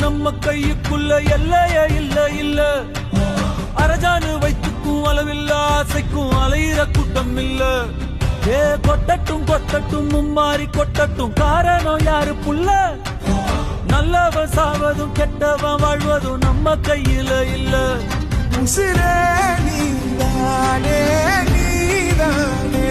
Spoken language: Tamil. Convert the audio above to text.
நம்ம கையுக்குள்ள எல்லைய இல்ல இல்ல அரஜானு வைத்துக்கும் அளவில்ல ஆசைக்கும் அலையிற கூட்டம் இல்ல ஏ கொட்டட்டும் கொட்டட்டும் மும்மாறி கொட்டட்டும் காரணம் யாரு புள்ள நல்லவன் சாவதும் கெட்டவன் வாழ்வதும் நம்ம கையில இல்ல உசிரே நீதானே நீதானே